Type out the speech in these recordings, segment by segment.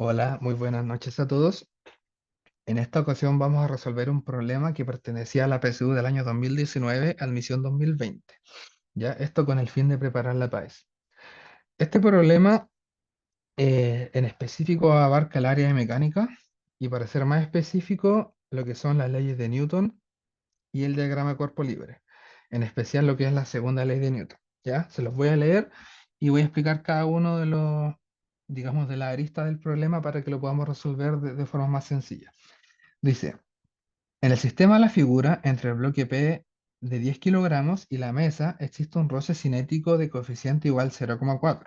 Hola, muy buenas noches a todos. En esta ocasión vamos a resolver un problema que pertenecía a la PSU del año 2019 al misión 2020. ¿Ya? Esto con el fin de preparar la PAES. Este problema en específico abarca el área de mecánica y para ser más específico lo que son las leyes de Newton y el diagrama de cuerpo libre. En especial lo que es la segunda ley de Newton. ¿Ya? Se los voy a leer y voy a explicar cada uno de los, digamos, de la arista del problema para que lo podamos resolver de forma más sencilla. Dice, en el sistema de la figura, entre el bloque P de 10 kilogramos y la mesa, existe un roce cinético de coeficiente igual 0,4.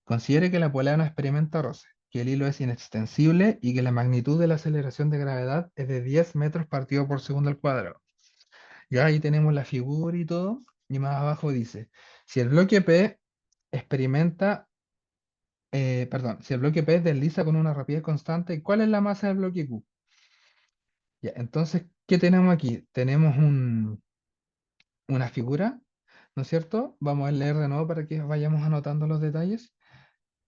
Considere que la polea no experimenta roce, que el hilo es inextensible y que la magnitud de la aceleración de gravedad es de 10 metros partido por segundo al cuadrado. Ya ahí tenemos la figura y todo, y más abajo dice, si el bloque P experimenta, si el bloque P desliza con una rapidez constante, ¿cuál es la masa del bloque Q? Ya, entonces, ¿qué tenemos aquí? Tenemos una figura, ¿no es cierto? Vamos a leer de nuevo para que vayamos anotando los detalles.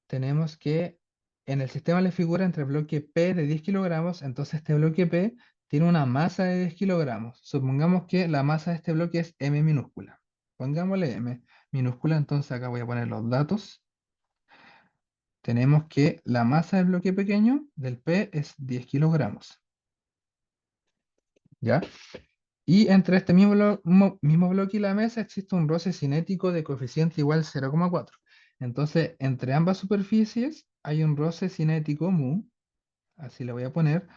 Tenemos que en el sistema de la figura entre el bloque P de 10 kilogramos, entonces este bloque P tiene una masa de 10 kilogramos. Supongamos que la masa de este bloque es M minúscula. Pongámosle M minúscula, entonces acá voy a poner los datos. Tenemos que la masa del bloque pequeño del P es 10 kilogramos. ¿Ya? Y entre este mismo bloque y la mesa existe un roce cinético de coeficiente igual 0,4. Entonces, entre ambas superficies hay un roce cinético mu, así le voy a poner,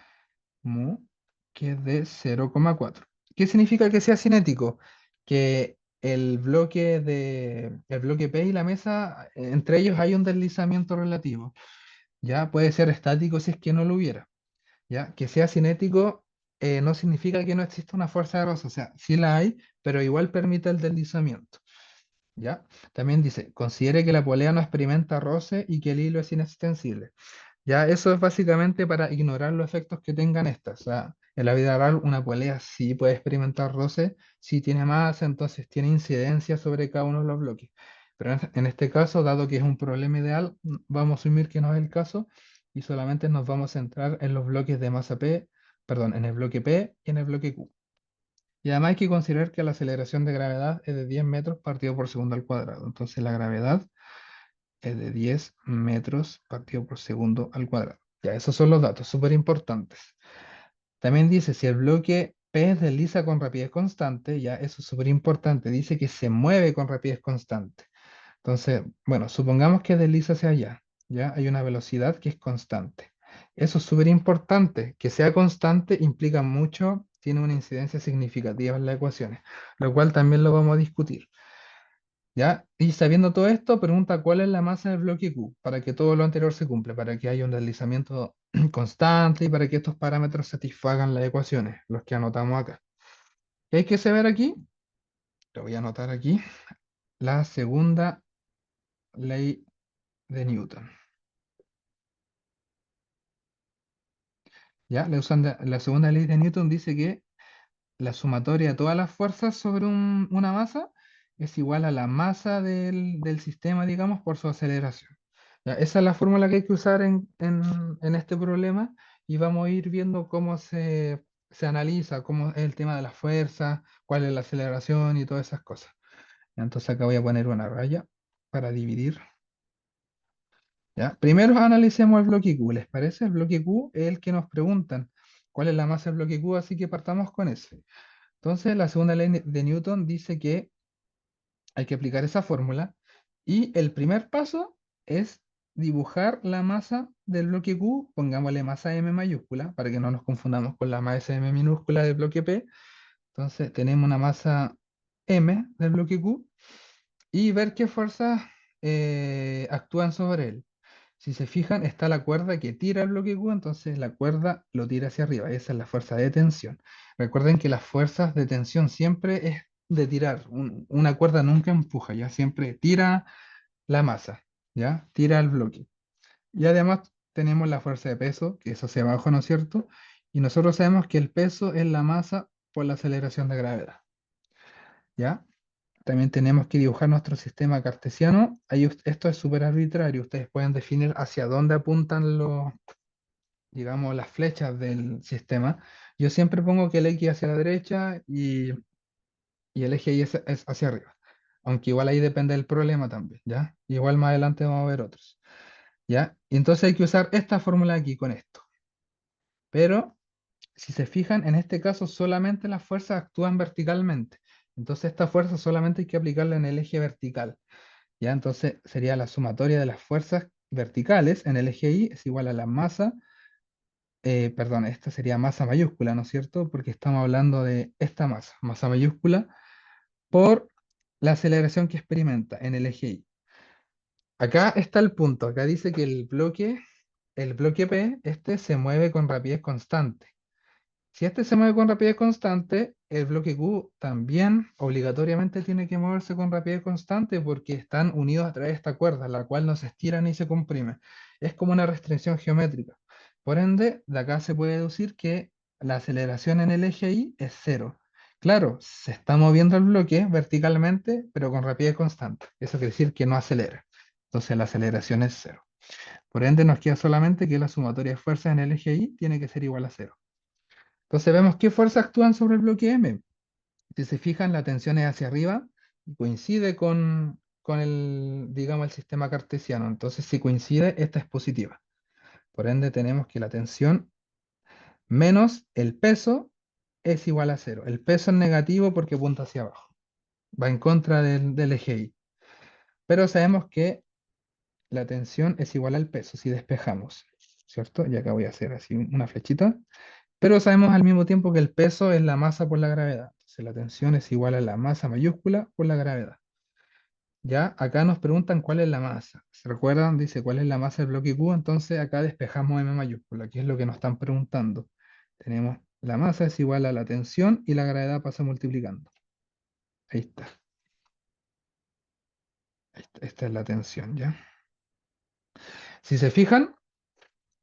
mu, que es de 0,4. ¿Qué significa que sea cinético? Que el bloque P y la mesa, entre ellos hay un deslizamiento relativo. Ya puede ser estático si es que no lo hubiera. ¿Ya? Que sea cinético no significa que no exista una fuerza de roce, o sea, sí la hay, pero igual permite el deslizamiento, ¿ya? También dice, considere que la polea no experimenta roce y que el hilo es inextensible. Ya, eso es básicamente para ignorar los efectos que tengan estas. O sea, en la vida real una polea sí puede experimentar roce, sí tiene masa, entonces tiene incidencia sobre cada uno de los bloques. Pero en este caso, dado que es un problema ideal, vamos a asumir que no es el caso y solamente nos vamos a centrar en los bloques de masa P, perdón, en el bloque P y en el bloque Q. Y además hay que considerar que la aceleración de gravedad es de 10 metros partido por segundo al cuadrado. Entonces la gravedad es de 10 metros partido por segundo al cuadrado. Ya, esos son los datos, súper importantes. También dice, si el bloque P desliza con rapidez constante, ya eso es súper importante, dice que se mueve con rapidez constante. Entonces, bueno, supongamos que desliza hacia allá, ya hay una velocidad que es constante. Eso es súper importante, que sea constante implica mucho, tiene una incidencia significativa en las ecuaciones, lo cual también lo vamos a discutir. ¿Ya? Y sabiendo todo esto, pregunta cuál es la masa del bloque Q, para que todo lo anterior se cumpla, para que haya un deslizamiento constante y para que estos parámetros satisfagan las ecuaciones, los que anotamos acá. ¿Qué hay que saber aquí? Lo voy a anotar aquí. La segunda ley de Newton. ¿Ya? La segunda ley de Newton dice que la sumatoria de todas las fuerzas sobre una masa es igual a la masa del sistema, digamos, por su aceleración. Ya, esa es la fórmula que hay que usar en este problema y vamos a ir viendo cómo se analiza, cómo es el tema de las fuerzas, cuál es la aceleración y todas esas cosas. Entonces acá voy a poner una raya para dividir. ¿Ya? Primero analicemos el bloque Q, ¿les parece? El bloque Q es el que nos preguntan cuál es la masa del bloque Q, así que partamos con ese. Entonces, la segunda ley de Newton dice que hay que aplicar esa fórmula y el primer paso es dibujar la masa del bloque Q, pongámosle masa M mayúscula para que no nos confundamos con la masa M minúscula del bloque P. Entonces, tenemos una masa M del bloque Q y ver qué fuerzas actúan sobre él. Si se fijan, está la cuerda que tira el bloque Q, entonces la cuerda lo tira hacia arriba. Esa es la fuerza de tensión. Recuerden que las fuerzas de tensión siempre es de tirar. Una cuerda nunca empuja, ya siempre tira la masa, ya tira el bloque. Y además tenemos la fuerza de peso, que es hacia abajo, ¿no es cierto? Y nosotros sabemos que el peso es la masa por la aceleración de gravedad, ¿ya? También tenemos que dibujar nuestro sistema cartesiano. Esto es súper arbitrario. Ustedes pueden definir hacia dónde apuntan los, digamos, las flechas del sistema. Yo siempre pongo que el X hacia la derecha y el eje Y es hacia arriba. Aunque igual ahí depende del problema también, ¿ya? Igual más adelante vamos a ver otros, ¿ya? Y entonces hay que usar esta fórmula aquí con esto. Pero si se fijan, en este caso solamente las fuerzas actúan verticalmente. Entonces esta fuerza solamente hay que aplicarla en el eje vertical. ¿Ya? Entonces sería la sumatoria de las fuerzas verticales en el eje Y es igual a la masa, perdón, esta sería masa mayúscula, ¿no es cierto? Porque estamos hablando de esta masa, masa mayúscula, por la aceleración que experimenta en el eje Y. Acá está el punto, acá dice que el bloque P, este se mueve con rapidez constante. Si este se mueve con rapidez constante, el bloque Q también obligatoriamente tiene que moverse con rapidez constante porque están unidos a través de esta cuerda, la cual no se estira ni se comprime. Es como una restricción geométrica. Por ende, de acá se puede deducir que la aceleración en el eje Y es cero. Claro, se está moviendo el bloque verticalmente, pero con rapidez constante. Eso quiere decir que no acelera. Entonces la aceleración es cero. Por ende, nos queda solamente que la sumatoria de fuerzas en el eje Y tiene que ser igual a cero. Entonces vemos qué fuerzas actúan sobre el bloque M. Si se fijan, la tensión es hacia arriba y coincide con el, digamos, el sistema cartesiano. Entonces, si coincide, esta es positiva. Por ende, tenemos que la tensión menos el peso es igual a cero. El peso es negativo porque apunta hacia abajo. Va en contra del eje Y. Pero sabemos que la tensión es igual al peso si despejamos, ¿cierto? Y acá voy a hacer así una flechita. Pero sabemos al mismo tiempo que el peso es la masa por la gravedad. Entonces la tensión es igual a la masa mayúscula por la gravedad. Ya acá nos preguntan cuál es la masa. ¿Se recuerdan? Dice cuál es la masa del bloque Q. Entonces acá despejamos M mayúscula, que es lo que nos están preguntando. Tenemos la masa es igual a la tensión y la gravedad pasa multiplicando. Ahí está. Esta es la tensión, ¿ya? Si se fijan,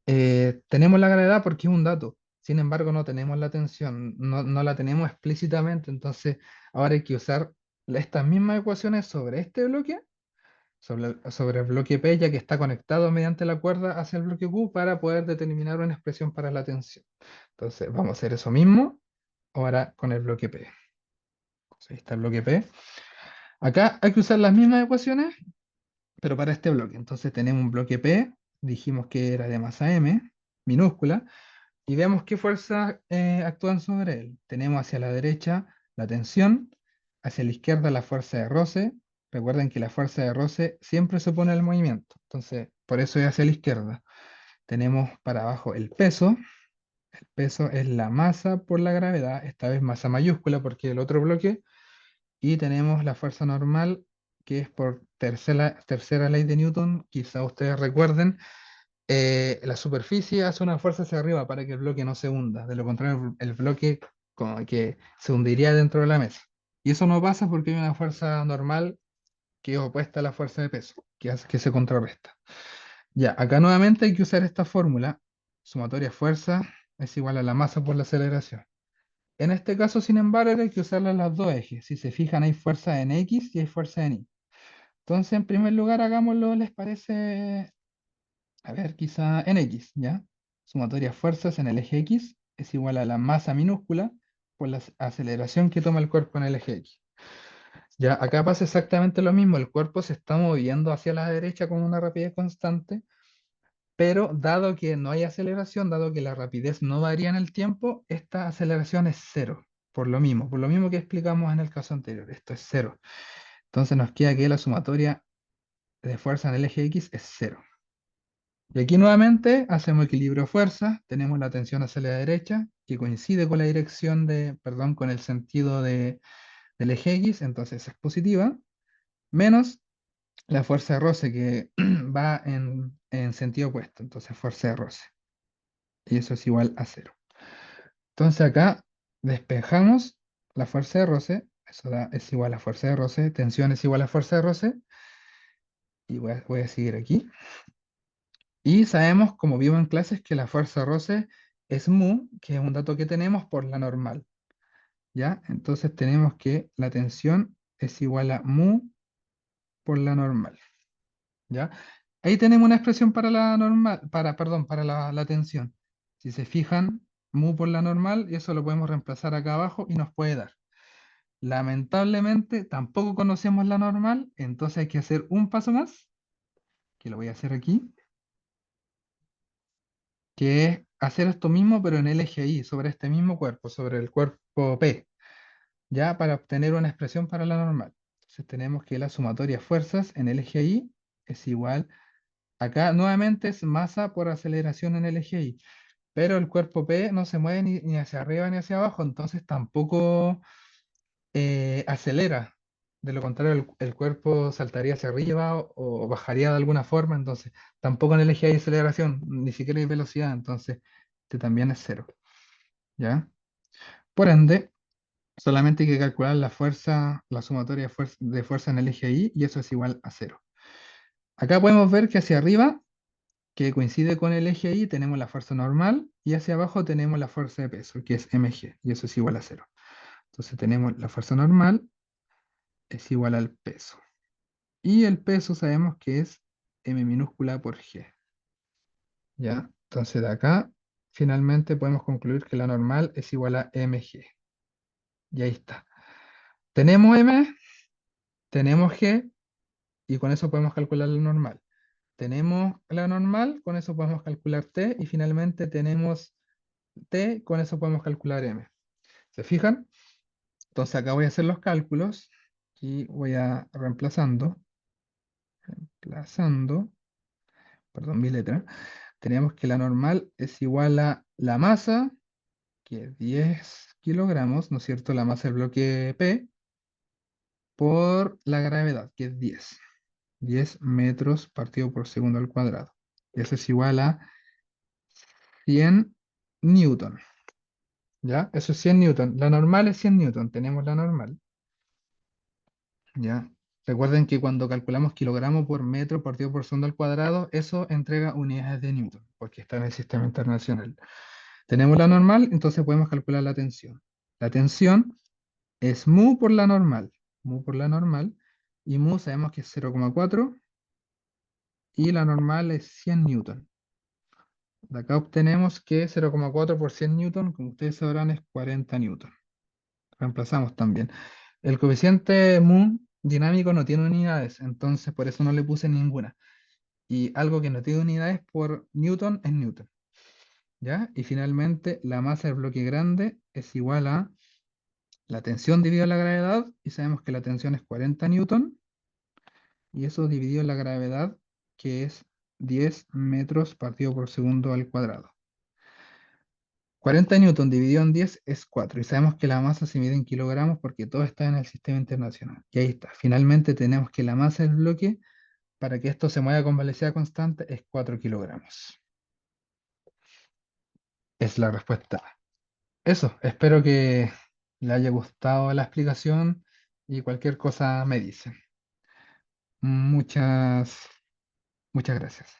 tenemos la gravedad porque es un dato. Sin embargo, no tenemos la tensión, no la tenemos explícitamente. Entonces, ahora hay que usar estas mismas ecuaciones sobre este bloque, sobre el bloque P, ya que está conectado mediante la cuerda hacia el bloque Q para poder determinar una expresión para la tensión. Entonces, vamos a hacer eso mismo ahora con el bloque P. Entonces, ahí está el bloque P. Acá hay que usar las mismas ecuaciones, pero para este bloque. Entonces, tenemos un bloque P, dijimos que era de masa M, minúscula. Y veamos qué fuerzas actúan sobre él. Tenemos hacia la derecha la tensión, hacia la izquierda la fuerza de roce. Recuerden que la fuerza de roce siempre se opone al movimiento, entonces por eso es hacia la izquierda. Tenemos para abajo el peso. El peso es la masa por la gravedad, esta vez masa mayúscula porque el otro bloque. Y tenemos la fuerza normal, que es por tercera ley de Newton, quizá ustedes recuerden, la superficie hace una fuerza hacia arriba para que el bloque no se hunda. De lo contrario, el bloque como que se hundiría dentro de la mesa. Y eso no pasa porque hay una fuerza normal que es opuesta a la fuerza de peso, que hace que se contrarresta. Ya, acá nuevamente hay que usar esta fórmula. Sumatoria fuerza es igual a la masa por la aceleración. En este caso, sin embargo, hay que usarla en los dos ejes. Si se fijan, hay fuerza en X y hay fuerza en Y. Entonces, en primer lugar, hagámoslo, ¿les parece? A ver, quizá en X, ¿ya? Sumatoria fuerzas en el eje X es igual a la masa minúscula por la aceleración que toma el cuerpo en el eje X. Ya, acá pasa exactamente lo mismo, el cuerpo se está moviendo hacia la derecha con una rapidez constante, pero dado que no hay aceleración, dado que la rapidez no varía en el tiempo, esta aceleración es cero, por lo mismo que explicamos en el caso anterior, esto es cero. Entonces nos queda que la sumatoria de fuerza en el eje X es cero. Y aquí nuevamente hacemos equilibrio de fuerzas, tenemos la tensión hacia la derecha, que coincide con la dirección de, perdón, con el sentido del eje X, entonces es positiva, menos la fuerza de roce que va en sentido opuesto, entonces fuerza de roce, y eso es igual a cero. Entonces acá despejamos la fuerza de roce, eso es igual a fuerza de roce, tensión es igual a fuerza de roce, y voy a seguir aquí. Y sabemos, como vimos en clases, que la fuerza de roce es mu, que es un dato que tenemos por la normal, ¿ya? Entonces tenemos que la tensión es igual a mu por la normal. ¿Ya? Ahí tenemos una expresión para la normal, perdón, para la tensión. Si se fijan, mu por la normal, y eso lo podemos reemplazar acá abajo y nos puede dar. Lamentablemente, tampoco conocemos la normal, entonces hay que hacer un paso más, que lo voy a hacer aquí, que es hacer esto mismo, pero en el eje Y, sobre este mismo cuerpo, sobre el cuerpo P, ya para obtener una expresión para la normal. Entonces tenemos que la sumatoria de fuerzas en el eje Y es igual, acá nuevamente es masa por aceleración en el eje Y, pero el cuerpo P no se mueve ni hacia arriba ni hacia abajo, entonces tampoco acelera. De lo contrario, el cuerpo saltaría hacia arriba o bajaría de alguna forma, entonces tampoco en el eje hay aceleración, ni siquiera hay velocidad, entonces este también es cero. ¿Ya? Por ende, solamente hay que calcular la fuerza, la sumatoria de fuerza en el eje y eso es igual a cero. Acá podemos ver que hacia arriba, que coincide con el eje Y, tenemos la fuerza normal y hacia abajo tenemos la fuerza de peso, que es mg, y eso es igual a cero. Entonces tenemos la fuerza normal es igual al peso. Y el peso sabemos que es m minúscula por g. ¿Ya? Entonces de acá finalmente podemos concluir que la normal es igual a mg. Y ahí está. Tenemos m, tenemos g, y con eso podemos calcular la normal. Tenemos la normal, con eso podemos calcular t, y finalmente tenemos t, con eso podemos calcular m. ¿Se fijan? Entonces acá voy a hacer los cálculos y voy a reemplazando, perdón, mi letra. Tenemos que la normal es igual a la masa, que es 10 kilogramos, ¿no es cierto? La masa del bloque P, por la gravedad, que es 10 metros partido por segundo al cuadrado. Eso es igual a 100 newton, ¿ya? Eso es 100 newton. La normal es 100 newton, tenemos la normal, ¿ya? Recuerden que cuando calculamos kilogramos por metro partido por segundo al cuadrado, eso entrega unidades de newton, porque está en el sistema internacional. Tenemos la normal, entonces podemos calcular la tensión. La tensión es mu por la normal, y mu sabemos que es 0,4 y la normal es 100 newton. De acá obtenemos que 0,4 por 100 newton, como ustedes sabrán, es 40 newton. Reemplazamos también. El coeficiente mu dinámico no tiene unidades, entonces por eso no le puse ninguna. Y algo que no tiene unidades por newton es newton. ¿Ya? Y finalmente la masa del bloque grande es igual a la tensión dividido la gravedad, y sabemos que la tensión es 40 newton, y eso dividido la gravedad, que es 10 metros partido por segundo al cuadrado. 40 newton dividido en 10 es 4, y sabemos que la masa se mide en kilogramos porque todo está en el sistema internacional. Y ahí está. Finalmente tenemos que la masa del bloque, para que esto se mueva con velocidad constante, es 4 kilogramos. Es la respuesta. Eso, espero que le haya gustado la explicación, y cualquier cosa me dice. Muchas, muchas gracias.